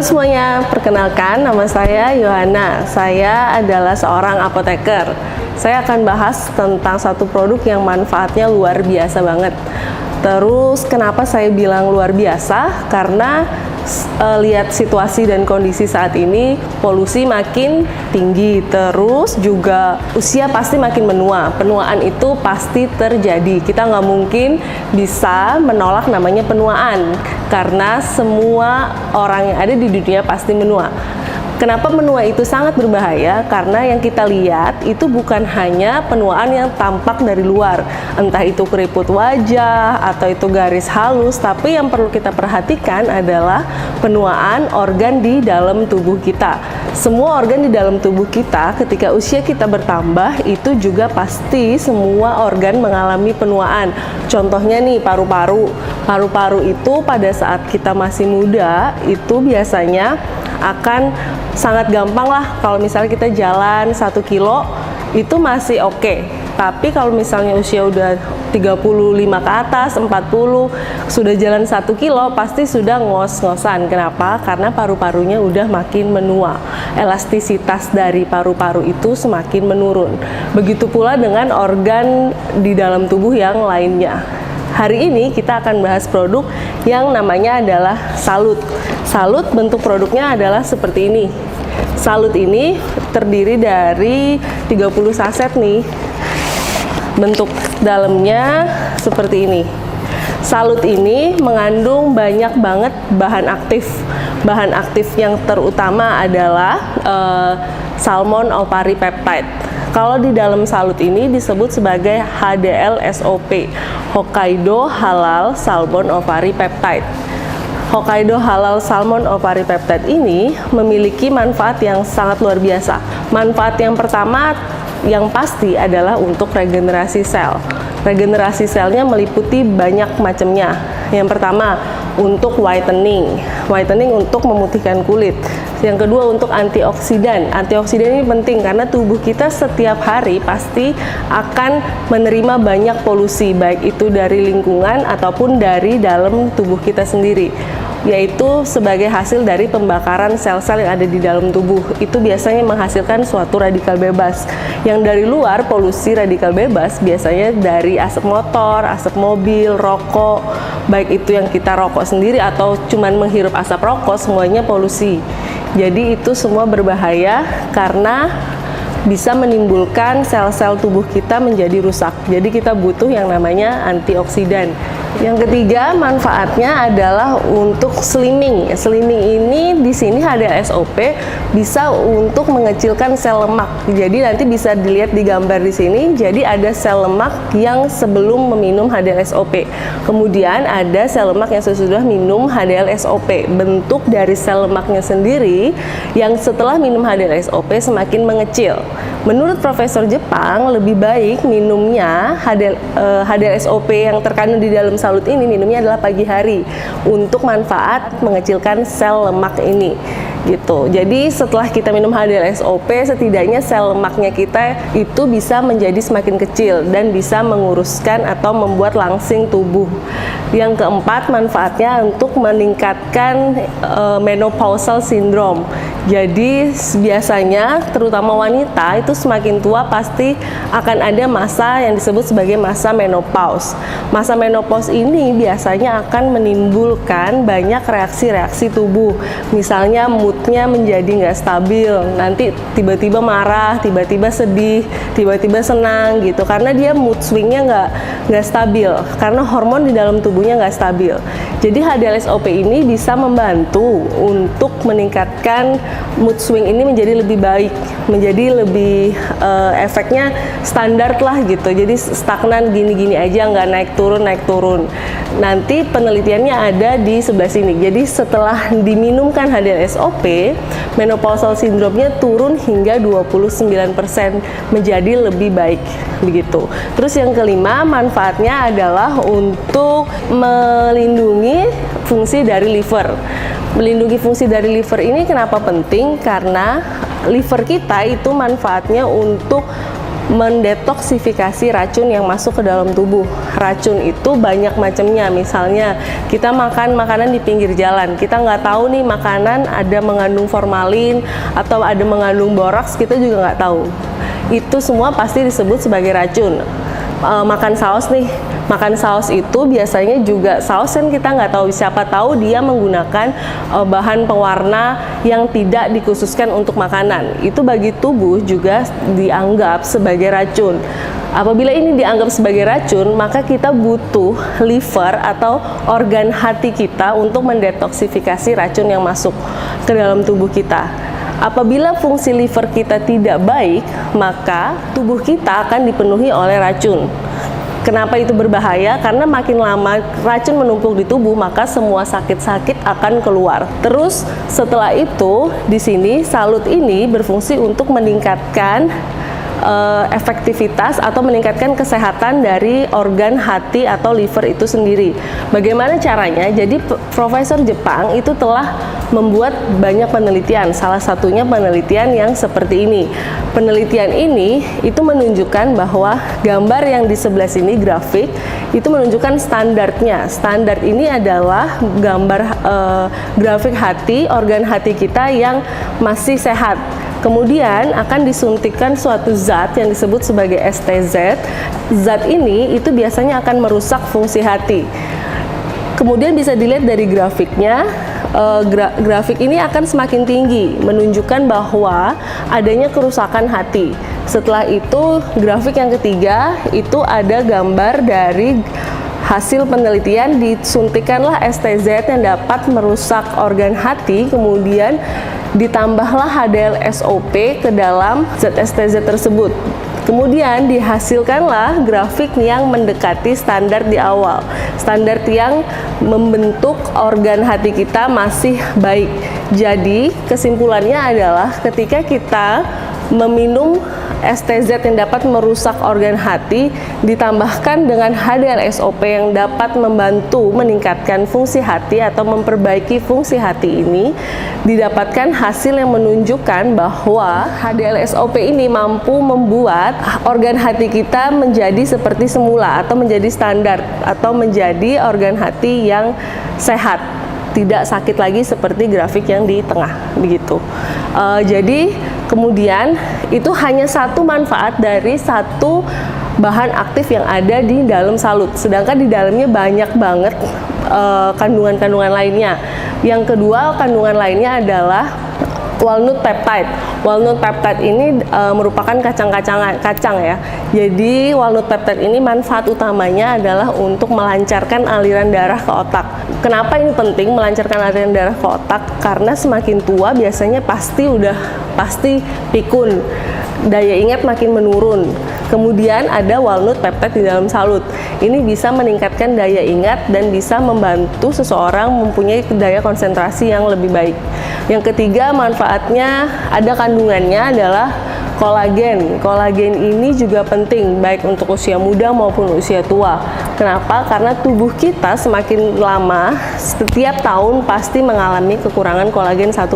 semuanya, perkenalkan nama saya Yohana. Saya adalah seorang apoteker. Saya akan bahas tentang satu produk yang manfaatnya luar biasa banget. Terus kenapa saya bilang luar biasa? Karena lihat situasi dan kondisi saat ini, polusi makin tinggi, terus juga usia pasti makin menua. Penuaan itu pasti terjadi. Kita nggak mungkin bisa menolak namanya penuaan, karena semua orang yang ada di dunia pasti menua. Kenapa menua itu sangat berbahaya? Karena yang kita lihat itu bukan hanya penuaan yang tampak dari luar, entah itu keriput wajah atau itu garis halus, tapi yang perlu kita perhatikan adalah penuaan organ di dalam tubuh kita. Semua organ di dalam tubuh kita ketika usia kita bertambah itu juga pasti semua organ mengalami penuaan. Contohnya nih paru-paru. Paru-paru itu pada saat kita masih muda itu biasanya akan sangat gampang lah kalau misalnya kita jalan 1 kilo itu masih oke. Tapi kalau misalnya usia udah 35 ke atas, 40, sudah jalan 1 kilo pasti sudah ngos-ngosan. Kenapa? Karena paru-parunya udah makin menua. Elastisitas dari paru-paru itu semakin menurun. Begitu pula dengan organ di dalam tubuh yang lainnya. Hari ini kita akan bahas produk yang namanya adalah Salut. Salut bentuk produknya adalah seperti ini. Salut ini terdiri dari 30 saset nih. Bentuk dalamnya seperti ini. Salut ini mengandung banyak banget bahan aktif. Bahan aktif yang terutama adalah salmon ovary peptide. Kalau di dalam Salut ini disebut sebagai HDL-SOP, Hokkaido Halal Salmon Ovary Peptide. Hokkaido Halal Salmon Ovary Peptide ini memiliki manfaat yang sangat luar biasa. Manfaat yang pertama yang pasti adalah untuk regenerasi sel. Regenerasi selnya meliputi banyak macamnya. Yang pertama, untuk whitening. Whitening untuk memutihkan kulit. Yang kedua, untuk antioksidan. Antioksidan ini penting karena tubuh kita setiap hari pasti akan menerima banyak polusi, baik itu dari lingkungan ataupun dari dalam tubuh kita sendiri, yaitu sebagai hasil dari pembakaran sel-sel yang ada di dalam tubuh. Itu biasanya menghasilkan suatu radikal bebas. Yang dari luar, polusi radikal bebas biasanya dari asap motor, asap mobil, rokok, baik itu yang kita rokok sendiri atau cuman menghirup asap rokok, semuanya polusi. Jadi itu semua berbahaya karena bisa menimbulkan sel-sel tubuh kita menjadi rusak. Jadi kita butuh yang namanya antioksidan. Yang ketiga, manfaatnya adalah untuk slimming. Slimming ini di sini HDL-SOP bisa untuk mengecilkan sel lemak. Jadi nanti bisa dilihat di gambar di sini. Jadi ada sel lemak yang sebelum meminum HDL-SOP. Kemudian ada sel lemak yang sesudah minum HDL-SOP. Bentuk dari sel lemaknya sendiri yang setelah minum HDL-SOP semakin mengecil. Menurut Profesor Jepang, lebih baik minumnya HDL-SOP yang terkandung di dalam Salut ini minumnya adalah pagi hari untuk manfaat mengecilkan sel lemak ini gitu. Jadi setelah kita minum HDL-SOP, setidaknya sel lemaknya kita itu bisa menjadi semakin kecil dan bisa menguruskan atau membuat langsing tubuh. Yang keempat, manfaatnya untuk meningkatkan menopausal syndrome. Jadi biasanya terutama wanita itu semakin tua pasti akan ada masa yang disebut sebagai masa menopause. Masa menopause ini biasanya akan menimbulkan banyak reaksi-reaksi tubuh. Misalnya moodnya menjadi nggak stabil, nanti tiba-tiba marah, tiba-tiba sedih, tiba-tiba senang gitu. Karena dia mood swingnya nggak stabil, karena hormon di dalam tubuhnya nggak stabil. Jadi HDL-SOP ini bisa membantu untuk meningkatkan mood swing ini menjadi lebih baik, menjadi lebih efeknya standar lah gitu. Jadi stagnan gini-gini aja, nggak naik turun. Nanti penelitiannya ada di sebelah sini. Jadi setelah diminumkan HDL-SOP, menopausal syndrome-nya turun hingga 29% menjadi lebih baik begitu. Terus yang kelima, manfaatnya adalah untuk melindungi fungsi dari liver. Melindungi fungsi dari liver ini kenapa penting? Karena liver kita itu manfaatnya untuk mendetoksifikasi racun yang masuk ke dalam tubuh. Racun itu banyak macamnya, misalnya kita makan makanan di pinggir jalan, kita nggak tahu nih makanan ada mengandung formalin atau ada mengandung boraks, kita juga nggak tahu. Itu semua pasti disebut sebagai racun. Makan saus nih, makan saus itu biasanya juga saus kan kita nggak tahu, siapa tahu dia menggunakan bahan pewarna yang tidak dikhususkan untuk makanan. Itu bagi tubuh juga dianggap sebagai racun. Apabila ini dianggap sebagai racun, maka kita butuh liver atau organ hati kita untuk mendetoksifikasi racun yang masuk ke dalam tubuh kita. Apabila fungsi liver kita tidak baik, maka tubuh kita akan dipenuhi oleh racun. Kenapa itu berbahaya? Karena makin lama racun menumpuk di tubuh, maka semua sakit-sakit akan keluar. Terus setelah itu, di sini salut ini berfungsi untuk meningkatkan efektivitas atau meningkatkan kesehatan dari organ hati atau liver itu sendiri. Bagaimana caranya? Jadi Profesor Jepang itu telah membuat banyak penelitian, salah satunya penelitian yang seperti ini. Penelitian ini itu menunjukkan bahwa gambar yang di sebelah sini, grafik, itu menunjukkan standarnya. Standar ini adalah gambar grafik hati, organ hati kita yang masih sehat. Kemudian akan disuntikkan suatu zat yang disebut sebagai STZ. Zat ini itu biasanya akan merusak fungsi hati. Kemudian bisa dilihat dari grafiknya, grafik ini akan semakin tinggi, menunjukkan bahwa adanya kerusakan hati. Setelah itu, grafik yang ketiga itu ada gambar dari hasil penelitian, disuntikanlah STZ yang dapat merusak organ hati, kemudian ditambahlah HDL-SOP ke dalam zat STZ tersebut. Kemudian dihasilkanlah grafik yang mendekati standar di awal. Standar yang membentuk organ hati kita masih baik. Jadi kesimpulannya adalah ketika kita meminum STZ yang dapat merusak organ hati ditambahkan dengan HDL-SOP yang dapat membantu meningkatkan fungsi hati atau memperbaiki fungsi hati ini, didapatkan hasil yang menunjukkan bahwa HDL-SOP ini mampu membuat organ hati kita menjadi seperti semula atau menjadi standar atau menjadi organ hati yang sehat, tidak sakit lagi seperti grafik yang di tengah begitu. Jadi kemudian itu hanya satu manfaat dari satu bahan aktif yang ada di dalam salut, sedangkan di dalamnya banyak banget kandungan-kandungan lainnya. Yang kedua, kandungan lainnya adalah walnut peptide. Walnut peptide ini merupakan kacang ya. Jadi walnut peptide ini manfaat utamanya adalah untuk melancarkan aliran darah ke otak. Kenapa ini penting melancarkan aliran darah ke otak? Karena semakin tua biasanya pasti pikun, daya ingat makin menurun. Kemudian ada walnut peptide di dalam salut. Ini bisa meningkatkan daya ingat dan bisa membantu seseorang mempunyai daya konsentrasi yang lebih baik. Yang ketiga, manfaatnya ada kandungannya adalah kolagen. Kolagen ini juga penting baik untuk usia muda maupun usia tua. Kenapa? Karena tubuh kita semakin lama setiap tahun pasti mengalami kekurangan kolagen 1%.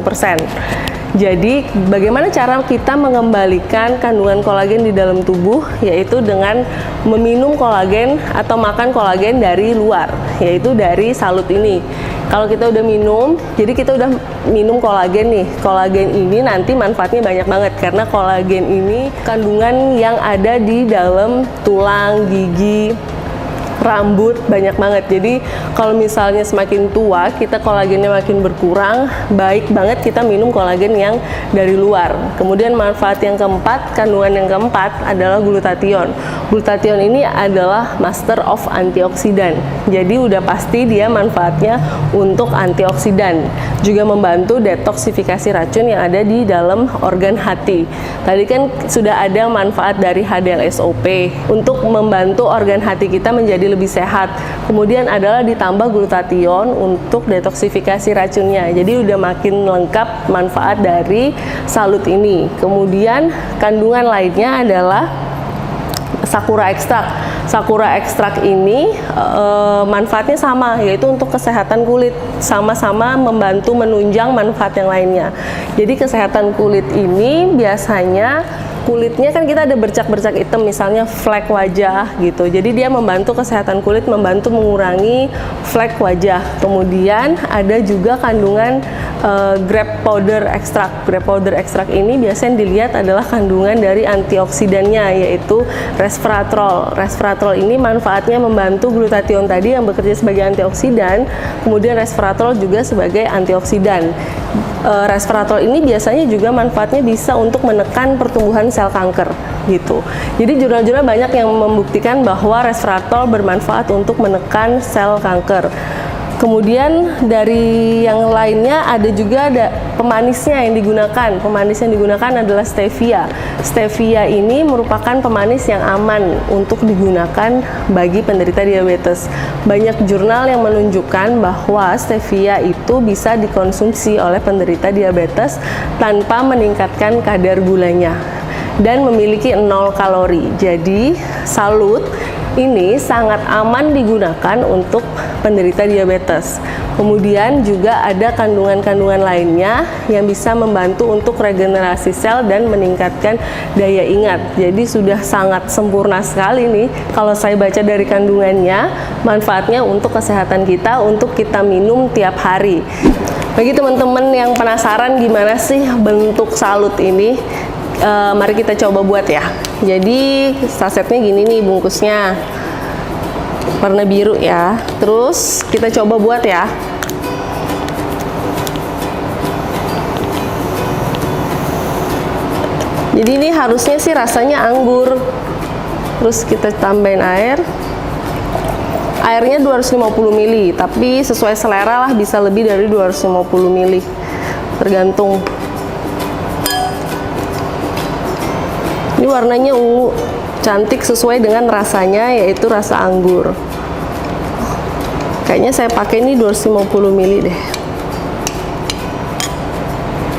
Jadi bagaimana cara kita mengembalikan kandungan kolagen di dalam tubuh, yaitu dengan meminum kolagen atau makan kolagen dari luar, yaitu dari salut ini. Kalau kita udah minum, jadi kita udah minum kolagen nih. Kolagen ini nanti manfaatnya banyak banget karena kolagen ini kandungan yang ada di dalam tulang, gigi, rambut, banyak banget. Jadi kalau misalnya semakin tua kita kolagennya makin berkurang, baik banget kita minum kolagen yang dari luar. Kemudian manfaat yang keempat, kandungan yang keempat adalah glutathione. Glutathione ini adalah master of antioksidan. Jadi udah pasti dia manfaatnya untuk antioksidan, juga membantu detoksifikasi racun yang ada di dalam organ hati. Tadi kan sudah ada manfaat dari HDL-SOP untuk membantu organ hati kita menjadi lebih sehat. Kemudian adalah ditambah glutathione untuk detoksifikasi racunnya. Jadi udah makin lengkap manfaat dari salut ini. Kemudian kandungan lainnya adalah sakura ekstrak. Sakura ekstrak ini manfaatnya sama, yaitu untuk kesehatan kulit, sama-sama membantu menunjang manfaat yang lainnya. Jadi kesehatan kulit ini biasanya kulitnya kan kita ada bercak-bercak hitam, misalnya flek wajah gitu. Jadi dia membantu kesehatan kulit, membantu mengurangi flek wajah. Kemudian ada juga kandungan grape powder extract. Grape powder extract ini biasanya dilihat adalah kandungan dari antioksidannya, yaitu resveratrol. Resveratrol ini manfaatnya membantu glutathione tadi yang bekerja sebagai antioksidan, kemudian resveratrol juga sebagai antioksidan. Resveratrol ini biasanya juga manfaatnya bisa untuk menekan pertumbuhan sel kanker gitu. Jadi jurnal-jurnal banyak yang membuktikan bahwa resveratrol bermanfaat untuk menekan sel kanker. Kemudian dari yang lainnya ada juga pemanisnya yang digunakan. Pemanis yang digunakan adalah stevia. Stevia ini merupakan pemanis yang aman untuk digunakan bagi penderita diabetes. Banyak jurnal yang menunjukkan bahwa stevia itu bisa dikonsumsi oleh penderita diabetes tanpa meningkatkan kadar gulanya dan memiliki 0 kalori. Jadi salut ini sangat aman digunakan untuk penderita diabetes. Kemudian juga ada kandungan-kandungan lainnya yang bisa membantu untuk regenerasi sel dan meningkatkan daya ingat. Jadi sudah sangat sempurna sekali nih kalau saya baca dari kandungannya, manfaatnya untuk kesehatan kita, untuk kita minum tiap hari. Bagi teman-teman yang penasaran gimana sih bentuk salut ini, mari kita coba buat ya. Jadi sasetnya gini nih bungkusnya, warna biru ya. Terus kita coba buat ya. Jadi ini harusnya sih rasanya anggur. Terus kita tambahin air. Airnya 250 ml, tapi sesuai selera lah, bisa lebih dari 250 ml. Tergantung. Ini warnanya ungu, cantik sesuai dengan rasanya, yaitu rasa anggur. Kayaknya saya pakai ini 250 ml deh.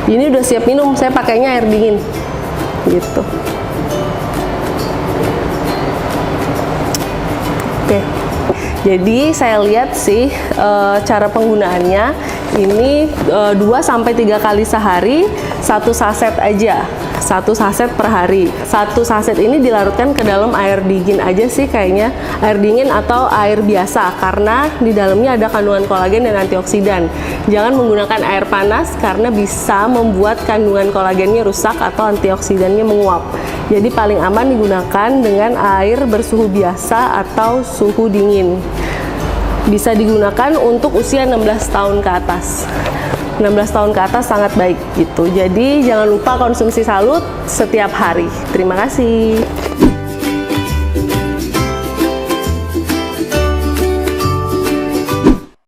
Ini udah siap minum, saya pakainya air dingin. Gitu. Oke. Jadi saya lihat sih cara penggunaannya ini 2-3 kali sehari, 1 saset aja. 1 saset per hari. 1 saset ini dilarutkan ke dalam air dingin aja sih kayaknya, air dingin atau air biasa, karena di dalamnya ada kandungan kolagen dan antioksidan. Jangan menggunakan air panas karena bisa membuat kandungan kolagennya rusak atau antioksidannya menguap. Jadi paling aman digunakan dengan air bersuhu biasa atau suhu dingin. Bisa digunakan untuk usia 16 tahun ke atas. 16 tahun ke atas sangat baik gitu. Jadi jangan lupa konsumsi salut setiap hari. Terima kasih.